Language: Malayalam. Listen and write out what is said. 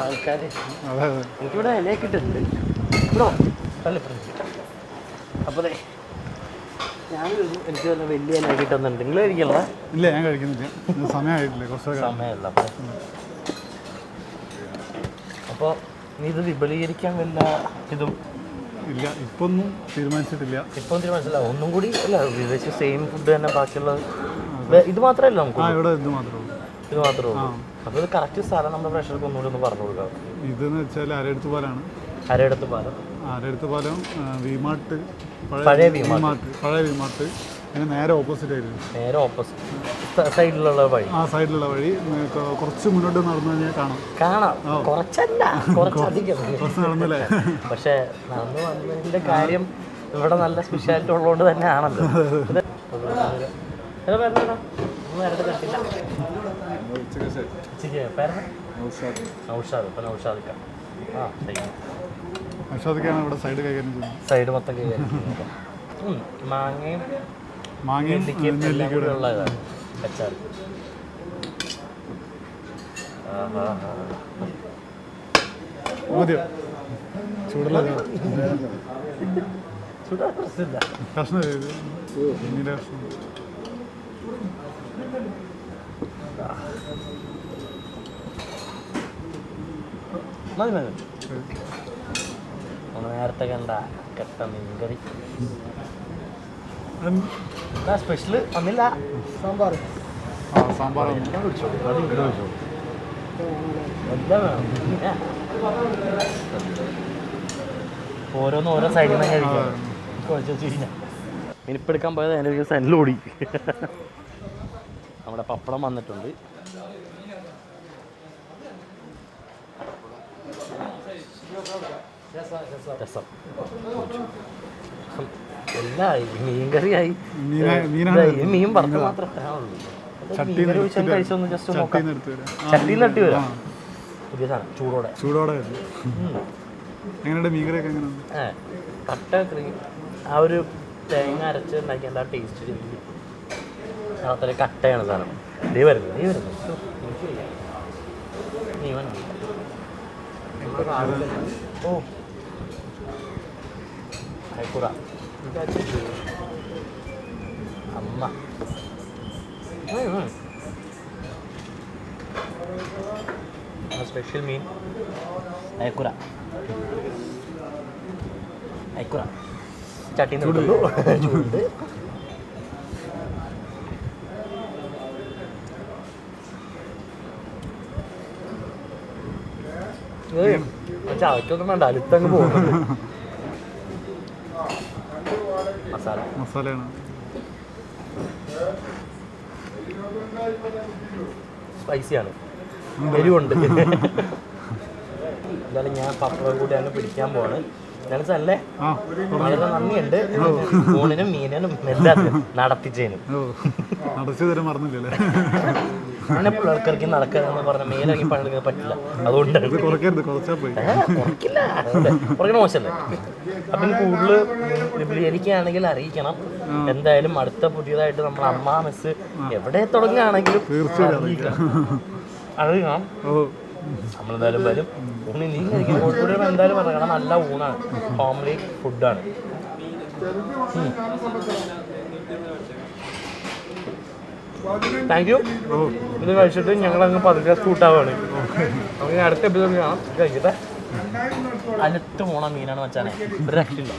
ആൾക്കാർ എനിക്കിവിടെ ഇലയൊക്കെ ഇട്ടിട്ടുണ്ട് ഇവിടോ നല്ല ഫ്രണ്ട്സ്. അപ്പോൾ ഞാൻ എനിക്ക് വലിയ ഇല കിട്ടുന്നുണ്ട്. നിങ്ങൾ കഴിക്കല്ല? ഇല്ല, ഞാൻ കഴിക്കുന്നില്ല, സമയമായിട്ടില്ല, കുറച്ച് സമയമല്ല. അപ്പോൾ നീ ഇത് വിപുലീകരിക്കാൻ വല്ല ഇതും ഇല്ല, ഇപ്പൊന്നും തീരുമാനിച്ചിട്ടില്ല. ഇപ്പം തീരുമാനിച്ചില്ല, ഒന്നും കൂടി അല്ല വിദേശ സെയിം ഫുഡ് തന്നെ ബാക്കിയുള്ളത് ഇത് മാത്രമല്ല നമുക്ക് ഇവിടെ ഇത് മാത്രമേ ഉള്ളൂ. ഇത് മാത്രമേ ഉള്ളൂ. അപ്പോൾ ഇത് കറക്റ്റ് സ്ഥലം നമ്മുടെ പ്രേക്ഷകർക്ക് ഒന്നുകൂടി ഒന്ന് പറഞ്ഞു കൊടുക്കാം. ഇതെന്ന് വെച്ചാൽ അരയടുത്ത് പാലമാണ്. അരയടുത്ത് പാലം, അരയടുത്ത് പാലം, വിമാർട്ട്, പഴയ വിമാർട്ട് അതിന് നേരെ ഓപ്പോസിറ്റ് ആയിരുന്നു. നേരെ ഓപ്പോസിറ്റ് സൈഡിലുള്ള വഴി, ആ സൈഡിലുള്ള വഴി കുറച്ച് മുന്നോട്ട് നടന്നു കഴിഞ്ഞാൽ കാണാം. കുറച്ചല്ല, കുറച്ചധികം കുറച്ച് നടന്നല്ലേ. പക്ഷേ നടന്നു വന്നതിൻ്റെ കാര്യം ഇവിടെ നല്ല സ്പെഷ്യാലിറ്റി ഉള്ളതുകൊണ്ട് തന്നെ ആണല്ലോ. നൗഷാദിക്കാണ് ഇവിടെ സൈഡ് കൈകാര്യം ചെയ്യുന്നത്. സൈഡ് മൊത്തം കൈകാര്യം ചെയ്യുന്നത്. മാങ്ങയും നെല്ലിക്കയും ഉള്ളതാണ് അച്ചാർ. മതിയോ? ചൂടുള്ള കഷ്ണം മീൻ്റെ കഷ്ണം. മതി മതി. നേരത്തെ കണ്ട കെട്ട മീൻകറി സ്പെഷ്യല് ഒന്നില്ല. സാമ്പാർ എല്ലാം കുടിച്ചോളൂ, എല്ലാം വേണം. ഓരോന്നും ഓരോ സൈഡിൽ നിന്ന് കഴിക്കാം. മീനിപ്പെടുക്കാൻ പോയത് അതിൻ്റെ ഒരു സെല്ലോടി. നമ്മുടെ പപ്പടം വന്നിട്ടുണ്ട്. രസം എല്ലാം മീൻകറിയായി. മീൻ വറുത്ത് മാത്രമേ തരാനുള്ളൂ. കഴിച്ചൊന്ന് ജസ്റ്റ് ചട്ടിയിൽ നട്ടി വരാം. പുതിയ സാധനം ചൂടോടെ. കട്ട ക്രീം ആ ഒരു തേങ്ങ അരച്ച് ഉണ്ടാക്കി എന്താ ടേസ്റ്റ്. അത്ര കട്ടയാണ് സാധനം. നീ വരുന്നു ഓ അയക്കൂറ അമ്മ സ്പെഷ്യൽ മീൻ അയക്കൂറ ചട്ടിന്ന് ചൂട്. ചവയ്ക്കൊന്നും വേണ്ട, അടുത്തങ്ങ് പോകുന്നുണ്ട്. മസാലയാണ്. സ്പൈസിയാണ്, എരിവുണ്ട്. എന്തായാലും ഞാൻ പപ്പടം കൂടി അങ്ങ് പിടിക്കാൻ പോവാണ്. അല്ലേ വളരെ നന്ദിയുണ്ട് ഊണിനും മീനിനും എല്ലാം നടത്തിച്ചതിനും. അങ്ങനെ പിള്ളേർക്കിറക്കി നടക്കാന്ന് പറഞ്ഞ മേലിറങ്ങി പണിയെടുക്കാൻ പറ്റില്ല. അതുകൊണ്ട് കുറയ്ക്കണ മോശമല്ലേ. അപ്പം കൂടുതൽ വിപുലീകരിക്കുകയാണെങ്കിൽ അറിയിക്കണം. എന്തായാലും അടുത്ത പുതിയതായിട്ട് നമ്മൾ അമ്മ മെസ്സ് എവിടെ തുടങ്ങുകയാണെങ്കിലും അറിയിക്കണം. നമ്മളെന്തായാലും വരും. ഊണ് നീ കഴിക്കും കോഴിക്കോട് എന്തായാലും പറയണം. നല്ല ഊണാണ്, ഹോംലി ഫുഡാണ്. Thank you. ഇത് കഴിച്ചിട്ട് ഞങ്ങളങ്ങ് പതുക്കെ സ്കൂട്ടാവാണ്. നമുക്ക് അടുത്ത എപ്പിസോഡ് കാണാം. കഴിക്കട്ടെ. അടുത്ത ഓണം മീനാണ് വെച്ചാൽ ഒരു രക്ഷയില്ല.